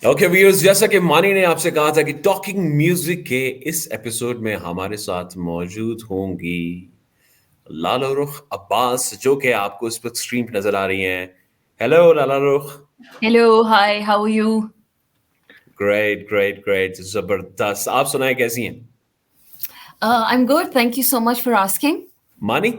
Okay viewers, जैसा कि मानी ने आपसे कहा था कि टॉकिंग म्यूजिक के इस एपिसोड में हमारे साथ मौजूद होंगी लालारुख अब्बास, जो कि आपको इस वक्त स्क्रीन पे नजर आ रही हैं। Hello Lalarukh. Hello, hi, how are you? Great great great, जबरदस्त। आप सुनाए कैसी हैं? I'm good. Thank you so much for asking. मानी,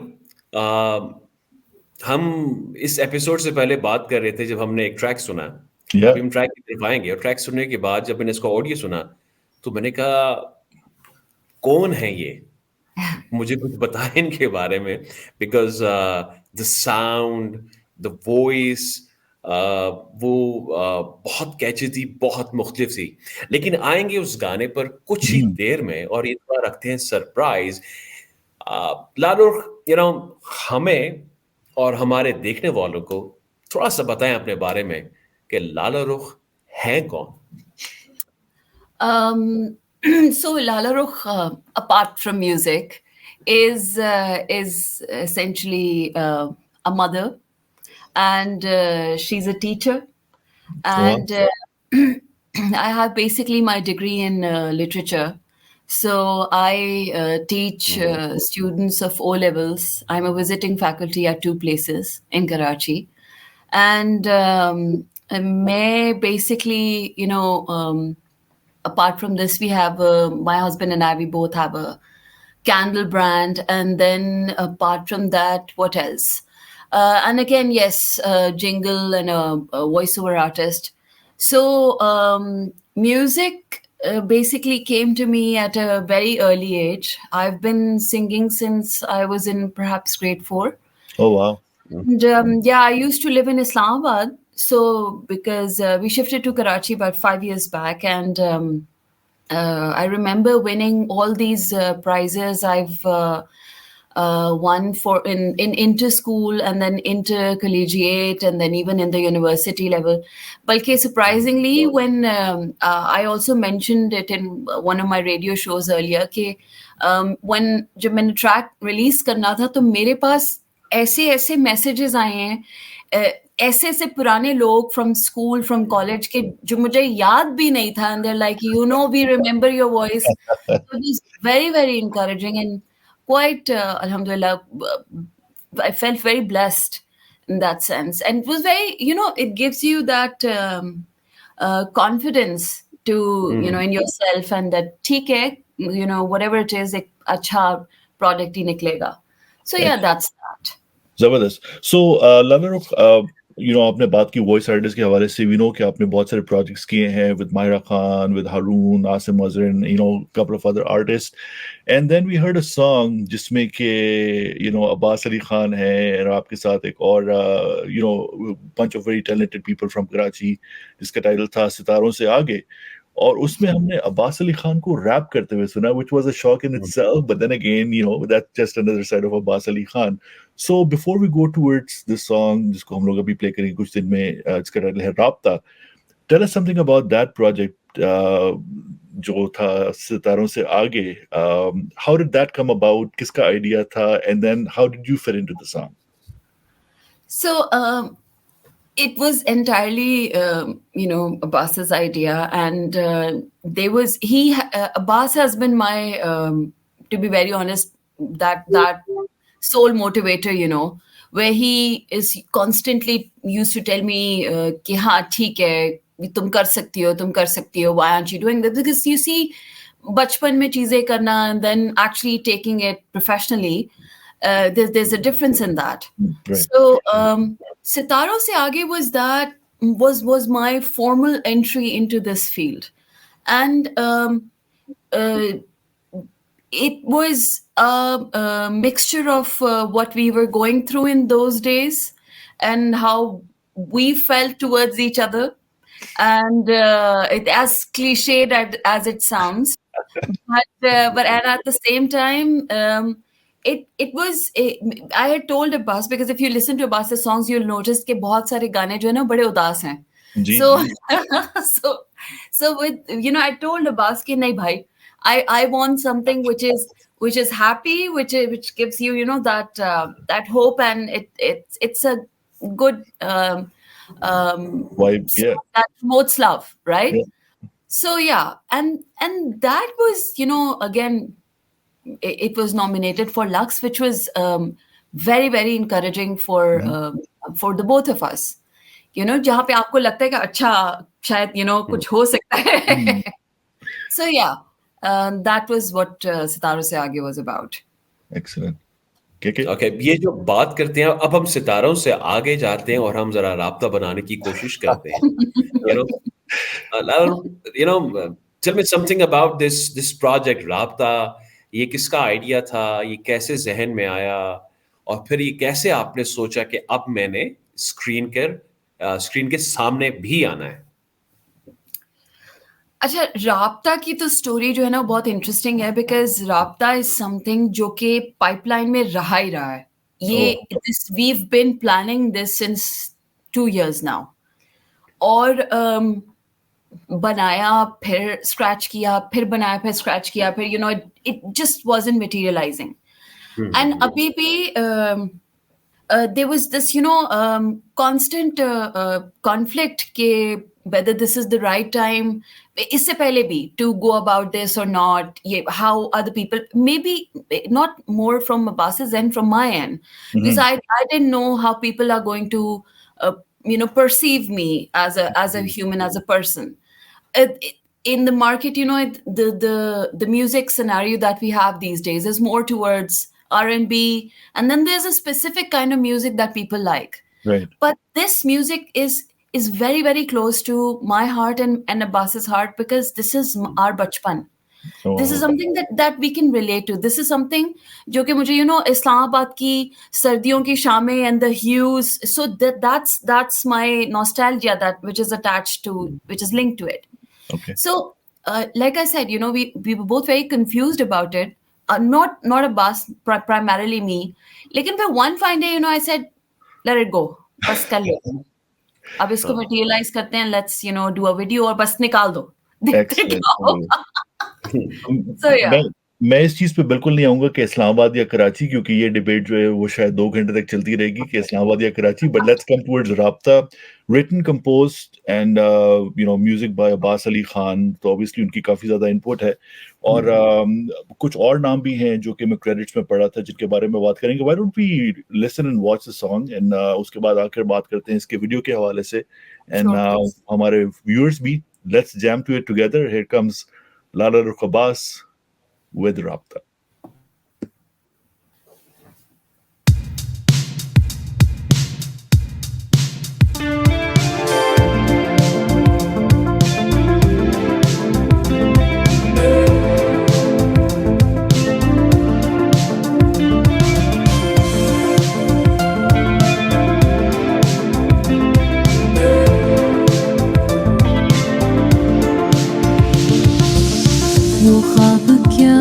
हम इस एपिसोड से पहले बात कर रहे थे जब हमने एक ट्रैक सुना। Yeah. अभी हम ट्रैक की तरफ आएंगे, और ट्रैक सुनने के बाद जब मैंने इसका ऑडियो सुना तो मैंने कहा, कौन है ये? मुझे कुछ बताएं इनके बारे में। Because the sound, the voice, वो बहुत कैची थी, बहुत मुख्तलिफ थी। लेकिन आएंगे उस गाने पर कुछ ही Hmm. देर में, और इस बार रखते हैं सरप्राइज। लालुर, हमें और हमारे देखने वालों को थोड़ा सा बताएं अपने बारे में कि लाला रुख है कौन? Um, so Lala Rukh, apart from music, is essentially a mother, and she's a teacher, Wow. and I have basically my degree in literature. So I teach Mhm. students of O levels. I'm a visiting faculty at two places in Karachi, and may basically, apart from this, we have my husband and I. We both have a candle brand, and then apart from that, what else? And again, yes, jingle and a voiceover artist. So music basically came to me at a very early age. I've been singing since I was in perhaps grade four. Oh, wow. And yeah, I used to live in Islamabad. So because we shifted to Karachi about 5 years back, and I remember winning all these prizes I've won for in inter school and then intercollegiate and then even in the university level. Balki surprisingly, when I also mentioned it in one of my radio shows earlier, कि when जब मैंने track release करना था तो मेरे पास ऐसे ऐसे messages आए हैं, ऐसे ऐसे पुराने लोग फ्रॉम स्कूल फ्रॉम कॉलेज के जो मुझे याद भी नहीं था, and there like, we remember your voice. So it was very, very encouraging and quite, alhamdulillah, I felt very blessed in that sense. And it was very, it gives you that confidence to, Mhm. in yourself, and that, theek hai, whatever it is, ek acha product hi niklega. So Right. yeah, that's that. जबरदस्त. सो लालारुख, आपने बात की voice artist के हवाले से, we know कि आपने बहुत सारे प्रोजेक्ट्स किए हैं with Mayra Khan, with Haroon, Asim Azhar, couple of other artist. And then we heard a song जिसमें कि अब्बास अली खान है, और आपके साथ एक और bunch of very talented people from Karachi, जिसका टाइटल था सितारों से आगे. और उसमें हमने अब्बास अली खान को रैप करते हुए सुना, which was a shock in itself, but then again, that's just another side of Abbas Ali Khan. So before we go towards this song, जिसको हम लोग अभी प्ले करेंगे कुछ दिन में, इसका टाइटल है राब्ता. Tell us something about that project, जो था सितारों से आगे. How did that come about? किसका आइडिया था? And then how did you fit into the song? So it was entirely, Abbas's idea, and Abbas has been my, to be very honest, that sole motivator, where he is constantly used to tell me, कि हाँ ठीक है, तुम कर सकती हो, why aren't you doing that? Because you see, बचपन में चीजें करना and then actually taking it professionally, there's a difference in that. Right. So Sitaro Se Aage was my formal entry into this field, and uh, it was a mixture of what we were going through in those days and how we felt towards each other, and as cliched as it sounds, but and at the same time, I had told Abbas, because if you listen to Abbas's songs, you'll notice कि बहुत सारे गाने जो है ना बड़े उदास हैं. जी, So ji. so so with, I told Abbas कि नहीं भाई, I want something which is happy, which gives you, that that hope, and it's a good Why? So Yeah. that promotes love, Yeah. right? So yeah, and that was, again, it was nominated for Lux, which was very very encouraging Mhm. for the both of us. जहाँ पे आपको लगता है कि अच्छा शायद कुछ हो सकता Mhm. है. So yeah, that was what Sitaro Se Aage was about. Excellent. KK? Okay, ये जो बात करते हैं, अब हम सितारों से आगे जाते हैं और हम ज़रा राब्ता बनाने की कोशिश करते हैं। You know you know tell me something about this project Raabta. ये किसका आइडिया था? ये कैसे ज़हन में आया? और फिर ये कैसे आपने सोचा कि अब मैंने स्क्रीन के सामने भी आना है? अच्छा, राब्ता की तो स्टोरी जो है ना बहुत इंटरेस्टिंग है, बिकॉज राब्ता इज समथिंग जो कि पाइपलाइन में रहा ही रहा है. ये Oh, this we've been planning this since 2 years now. और बनाया, फिर स्क्रैच किया, फिर बनाया, फिर स्क्रैच किया, फिर इट जस्ट वाजंट मटेरियलाइजिंग. एंड अभी भी there was this, constant conflict ke whether this is the right time. Isse pehle bhi to go about this or not. How other people, maybe not more from Abbas's end, from my end, because mhm. I didn't know how people are going to, perceive me as a human, as a person. Uh, in the market, the music scenario that we have these days is more towards R&B, and then there's a specific kind of music that people like. Right. But this music is very very close to my heart and Abbas's heart, because this is our bachpan. This is Oh, something that we can relate to. This is something जो कि मुझे इस्लामाबाद की सर्दियों की शामें and the hues, so that's my nostalgia, that which is attached to, which is linked to it. okay. So, like I said, we were both very confused about it. Not Abbas, primarily me. लेकिन फिर one fine day, I said, let it go. बस कर लेते हैं. अब इसको हाँ, materialize करते हैं. Let's do a video और बस निकाल दो. देखते Excellent. क्या Excellent. होगा. So मैं yeah, मैं इस चीज़ पे बिल्कुल नहीं आऊँगा कि इस्लामाबाद या कराची, क्योंकि ये डिबेट जो है वो शायद 2 घंटे तक चलती रहेगी कि इस्लामाबाद या Karachi, but let's come towards Rabta, written, composed and music by Abbas Ali Khan, तो ऑब्वियसली उनकी काफ़ी ज़्यादा इनपुट है। और कुछ और नाम भी हैं जो कि मैं क्रेडिट्स में पढ़ा था, जिनके बारे में बात करेंगे। Why don't we listen and watch the song, एंड उसके बाद आकर बात करते हैं इसके वीडियो के हवाले से, एंड sure, please. हमारे व्यूअर्स भी, let's jam to it together. Here comes Lalarukh Abbas with Rapta. वो ख्वाब क्या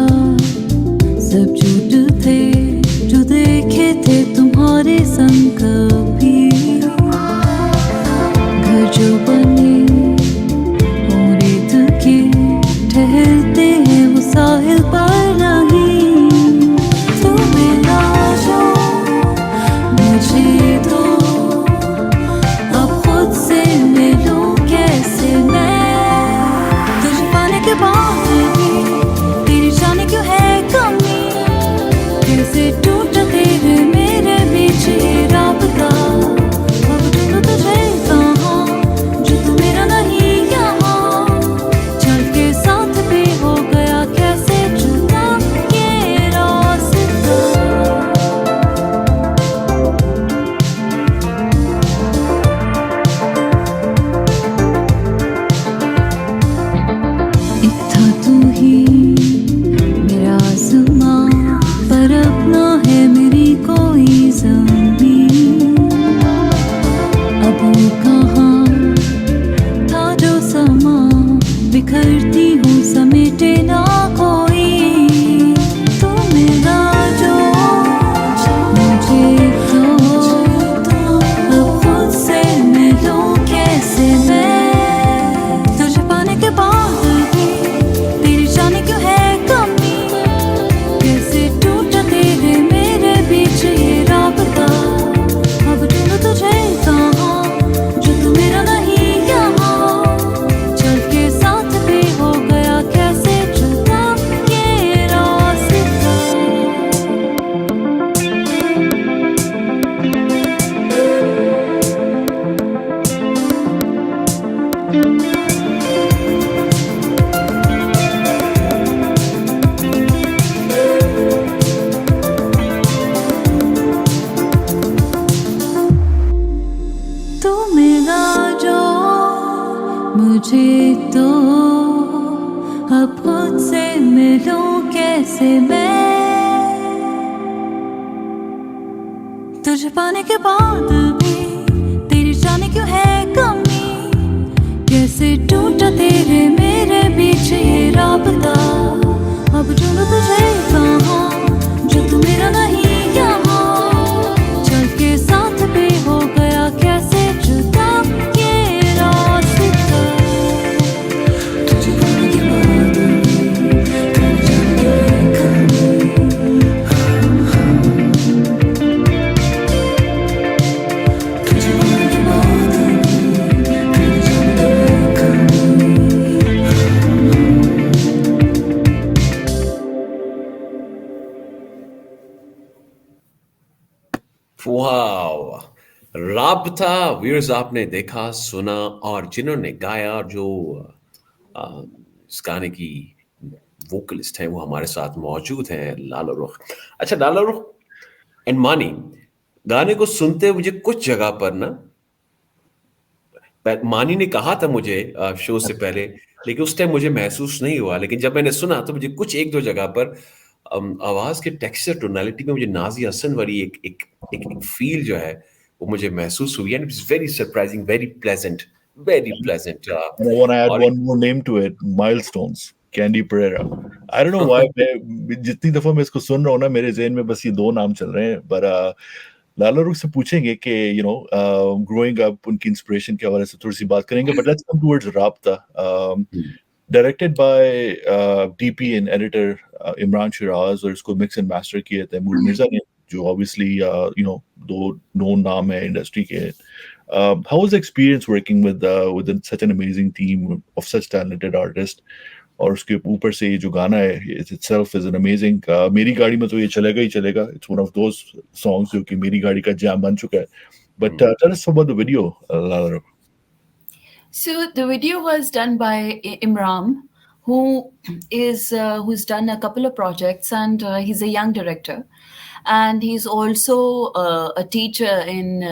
मुझे तो अब खुद से मिलूं कैसे मैं तुझे पाने के बाद भी तेरी जाने क्यों है कमी कैसे टूटा तेरे मेरे बीच ये राबता अब ढूंढूं तुझे कहाँ जो तू मेरा नहीं यहाँ चल के साथ भी हो गया कैसे जुदा ये रास्ता तुझे पाने के बाद तेरी जाने क्यों है कमी तुझे पाने के बाद तेरी जाने क्यों है कमी वाह! राबता व्यूअर्स आपने देखा, सुना और जिन्होंने गाया जो अ, इस गाने की वोकलिस्ट हैं वो हमारे साथ मौजूद हैं लालारुख। अच्छा लालारुख एंड मानी, गाने को सुनते मुझे कुछ जगह पर ना मानी ने कहा था मुझे शो से पहले, लेकिन उस टाइम मुझे महसूस नहीं हुआ, लेकिन जब मैंने सुना तो मुझे कुछ एक दो जगह पर आवाज के टेक्सचर टोनालिटी में मुझे नाज़ी हसन वाली एक फील जो है वो मुझे महसूस हुई and it's very surprising, very pleasant And I want to add और one more name to it, Milestones, Candy Pereira. I don't know why मैं जितनी दफा मैं इसको सुन रहा हूँ ना मेरे ज़हन में बस ये दो नाम चल रहे हैं, but लाला रुख से पूछेंगे कि ग्रोइंग अप उनकी इंस्पिरेशन के हवाले से थोड़ी सी बात करेंगे, but let's come towards राब्ता. Directed by DP and editor Imran Shiraz और इसको मिक्स एंड मास्टर किए तैमूर मिर्जा ने, जो obviously दो known नाम है इंडस्ट्री के. How was the experience working with such an amazing team of such talented artists? और उसके ऊपर से ये जो गाना है it itself is an amazing. मेरी गाड़ी में तो ये चलेगा ही चलेगा. It's one of those songs जो कि मेरी गाड़ी का जैम बन चुका है. But tell us about the video, Lala. So the video was done by Imran, who is who's done a couple of projects, and he's a young director, and he's also a teacher in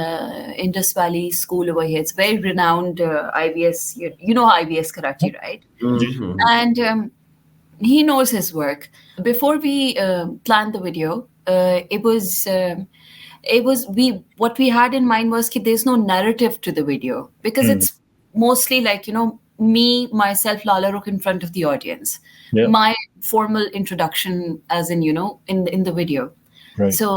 Indus Valley School over here. It's very renowned IVS. You know IVS Karachi, right? And he knows his work. Before we planned the video, it was we what we had in mind was that there's no narrative to the video because it's mostly like me myself Lala Rukh in front of the audience, Yeah. my formal introduction as in in the video. Right. So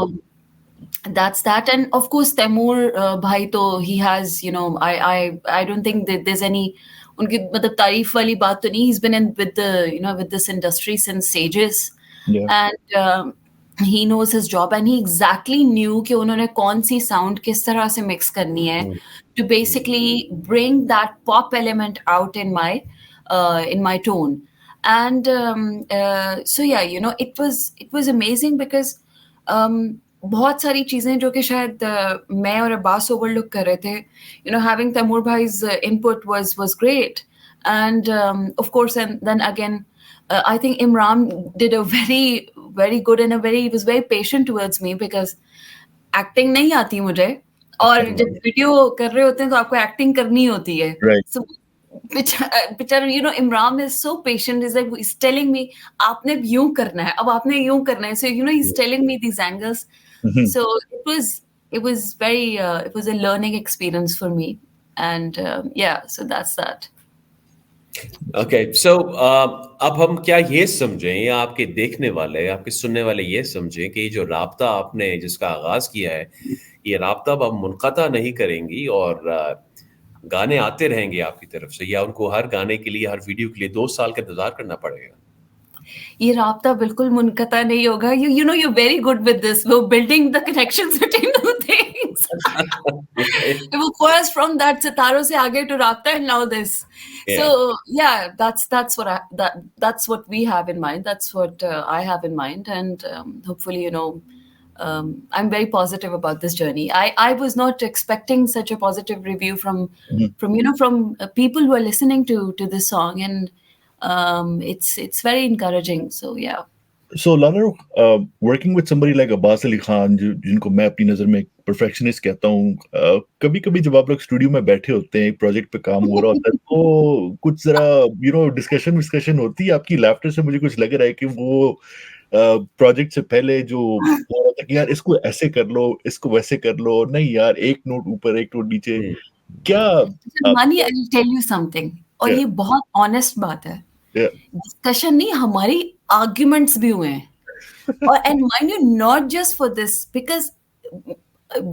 that's that, and of course Taimur bhai to he has I don't think that there's any उनकी मतलब तारीफ वाली बात तो नहीं. He's been in with the with this industry since ages, Yeah. and he knows his job, and he exactly knew कि उन्होंने कौन सी sound किस तरह से mix करनी है to basically bring that pop element out in my tone. And so yeah, it was amazing because बहुत सारी चीजें जो कि शायद मैं और अब्बास ओवरलुक कर रहे थे. Having Taimur bhai's input was great, and of course, and then again I think Imran did a very good and he was very patient towards me because acting नहीं आती मुझे, और जब वीडियो कर रहे होते हैं तो आपको एक्टिंग करनी होती है. Right. So बेचारा Imran is so patient. He's telling me आपने यूं करना है, अब आपने यूं करना है. So he's telling me these angles. So it was very it was a learning experience for me, and yeah, so that's that. Okay, so अब हम क्या ये समझें या आपके देखने वाले, आपके सुनने वाले ये समझें कि जो राब्ता आपने जिसका आगाज किया है, ये राब्ता अब आप मुनक़ता नहीं करेंगी और गाने आते रहेंगे आपकी तरफ से, या उनको हर गाने के लिए, हर वीडियो के लिए 2 साल का इंतजार करना पड़ेगा? ये राब्ता बिल्कुल मुनक़ता नहीं होगा. You're very good with this. We're building the connections between two things. It was first from that Sitaro se aage to Rabta and now this. Yeah. So yeah, that's what we have in mind. That's what I have in mind, and hopefully I'm very positive about this journey. I was not expecting such a positive review from people who are listening to this song, and it's very encouraging. So yeah. So Lala, working with somebody like Abbas Ali Khan, जिनको मैं अपनी नजर में एक perfectionist कहता हूँ। कभी कभी जब आप लोग स्टूडियो में बैठे होते हैं, एक प्रोजेक्ट पे काम हो रहा होता है, तो कुछ जरा डिस्कशन विस्कशन होती है आपकी। लाफ्टर से मुझे कुछ लग रहा है कि वो प्रोजेक्ट से पहले जो हो रहा था कि यार इसको ऐसे कर लो, इसको वैसे कर लो, नहीं यार एक नोट ऊपर एक नोट नीचे, हम्म, क्या मानी, आपका? I will tell you something, और या, ये बहुत ऑनेस्ट बात है, या, डिस्कशन नहीं, हमारी आर्ग्यूमेंट्स भी हुए हैं. Or and mind you, not just for this, because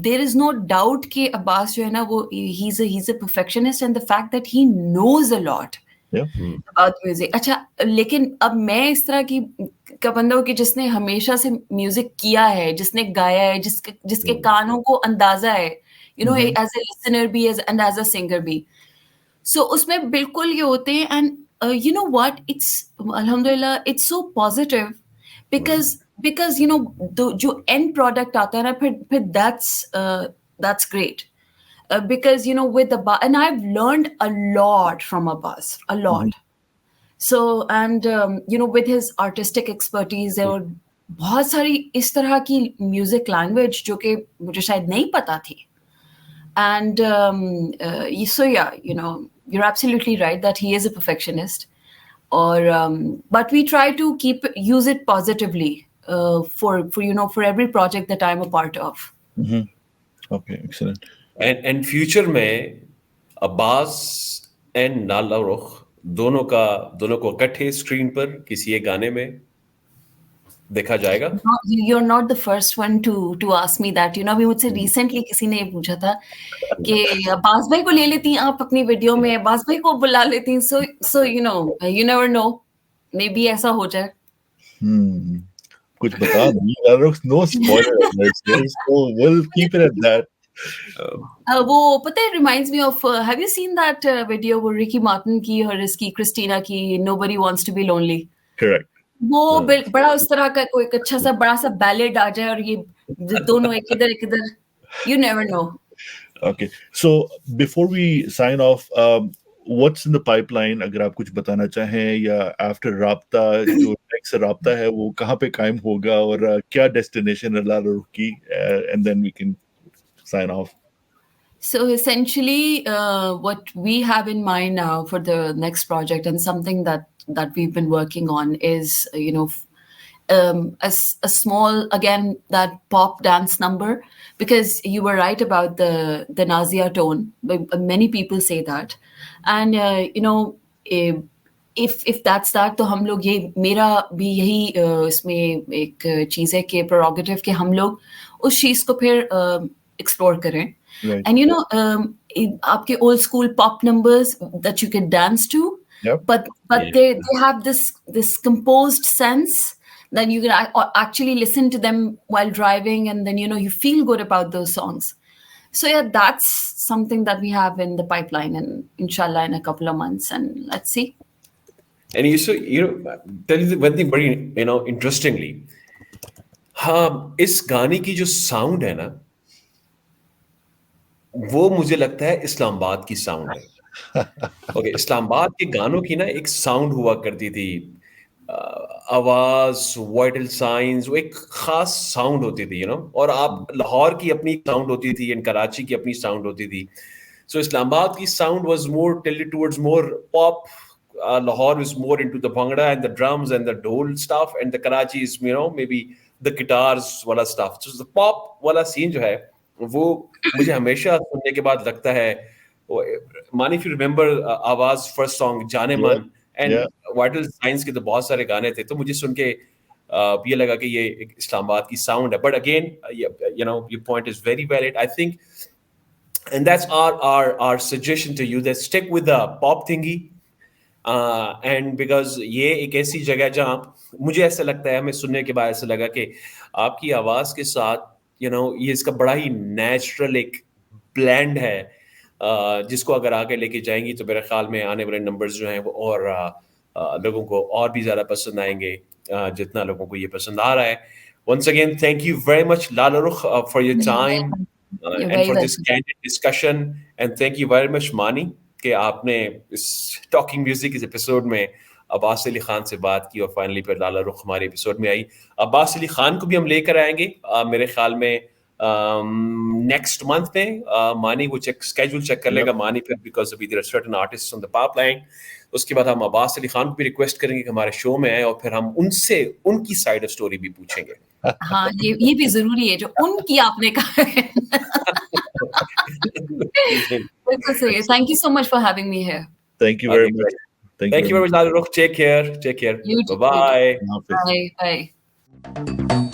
there is no doubt कि अब्बास जो है ना वो he's a perfectionist, and the fact that he knows a lot या, हम्म, about music. अच्छा, लेकिन अब मैं इस तरह की का बंदा हूँ कि जिसने हमेशा से म्यूजिक किया है, जिसने गाया है, जिसके हम्म, कानों को अंदाजा है, हम्म, एज ए लिसनर भी एंड एज अ सिंगर भी. सो उसमें बिल्कुल ये होते हैं. And you know what, it's अल्हम्दुलिल्लाह it's so positive, hmm, because जो एंड प्रोडक्ट आता है ना, फिर that's great. Because with Abbas, and I've learned a lot from Abbas, a hmm, lot. So, and with his artistic expertise, there were बहुत सारी इस तरह की म्यूजिक लैंग्वेज जो कि मुझे शायद नहीं पता थी. And so yeah, you're absolutely right that he is a perfectionist. Or but we try to use it positively, for every project that I'm a part of. Hmm, okay, excellent. And future में Abbas and नाला रुख दोनों को इकट्ठे screen पर किसी एक गाने में देखा जाएगा। You're not the first one to ask me that. अभी मुझसे हम्म, रिसेंटली किसी ने ये पूछा था कि अब्बास भाई को ले लेती हैं आप अपनी वीडियो में, अब्बास भाई को बुला लेती हैं. So you never know, maybe ऐसा हो जाए. हम्म, कुछ बता नहीं, no spoiler alerts here, so will keep it at that. वो पता है, reminds me of, have you seen that video, वो रिकी मार्टिन की और इसकी क्रिस्टीना की, nobody wants to be lonely. Correct. वो बड़ा उस तरह का कोई एक अच्छा सा बड़ा सा बैलेड आ जाए, और ये दोनों एक इधर, you never know. Okay, so before we sign off, what's in the pipeline? अगर आप कुछ बताना चाहें, या आफ्टर राब्ता जो नेक्स्ट राब्ता है वो कहाँ पे कायम होगा, और क्या डेस्टिनेशन है लाला की, and then we can sign off. So essentially, what we have in mind now for the next project, and something that we've been working on, is a small, again, that pop dance number, because you were right about the Nazia tone. Many people say that, and eh, if that's that, तो हम लोग, ये मेरा भी यही इसमें एक चीज़ है कि प्रोरोगेटिव कि हम लोग उस चीज़ को फिर एक्सप्लोर करें. Right. And आपके old school pop numbers that you can dance to, Yep. but Yeah. they have this composed sense that you can actually listen to them while driving, and then you feel good about those songs. So yeah, that's something that we have in the pipeline, and inshallah in a couple of months, and let's see. And tell you one thing very interestingly, हाँ, इस गाने की जो sound है ना, वो मुझे लगता है इस्लामाबाद की साउंड है। ओके, इस्लामाबाद के गानों की ना एक साउंड हुआ करती थी, आवाज, वाइटल साइंस, वो एक खास साउंड होती थी, और आप लाहौर की अपनी साउंड होती थी एंड कराची की अपनी साउंड होती थी. So Islamabad sound was more tilted towards more pop. Lahore was more into the bhangra and the drums and the dhol stuff, and the Karachi is maybe the guitars wala stuff. So the pop wala scene जो है वो मुझे हमेशा सुनने के बाद लगता है, मानी, if you remember आवाज फर्स्ट सॉन्ग जाने Yeah. मन एंड Yeah. वाइटल साइंस के तो बहुत सारे गाने थे, तो मुझे सुन के ये लगा कि ये एक इस्लामाबाद की साउंड है. But again your point is very valid, I think. And that's our suggestion to you, that stick with the pop thingy. And because ये एक ऐसी जगह जहाँ मुझे ऐसा लगता है, हमें सुनने के बाद ऐसा लगा कि आपकी आवाज़ के साथ ये इसका बड़ा ही नेचुरल एक ब्लेंड है, जिसको अगर आगे लेके जाएंगी तो मेरे ख्याल में आने वाले नंबर्स जो हैं वो और लोगों को और भी ज़्यादा पसंद आएंगे, जितना लोगों को ये पसंद आ रहा है. Once again, thank you very much, lalarukh, for your time You're and very for this welcome. candid discussion. And thank you very much, Mani, कि आपने इस टॉकिंग म्यूजिक इस एपिसोड में अब्बास अली खान से बात की, और फाइनली पर लाला रुख हमारे एपिसोड में आई. अब्बास अली खान को भी हम लेकर आएंगे, मेरे ख्याल में नेक्स्ट मंथ में मानी वो चेक स्केड्यूल चेक कर लेगा Yep. मानी फिर, बिकॉज अभी there are certain artists on the pipeline. उसके बाद हम अब्बास अली खान को भी रिक्वेस्ट करेंगे कि हमारे शो में आए, और फिर हम उनसे उनकी साइड ऑफ स्टोरी भी पूछेंगे। हाँ, ये भी जरूरी है जो उनकी आपने कहा है। बिल्कुल सही है। Thank you so much for having me here. Thank you very Okay, much. great. Thank you Thank you very very much. much, Lalarukh. Take care. Take care. You too, Bye you too. bye. Allah Hafiz. Bye, bye.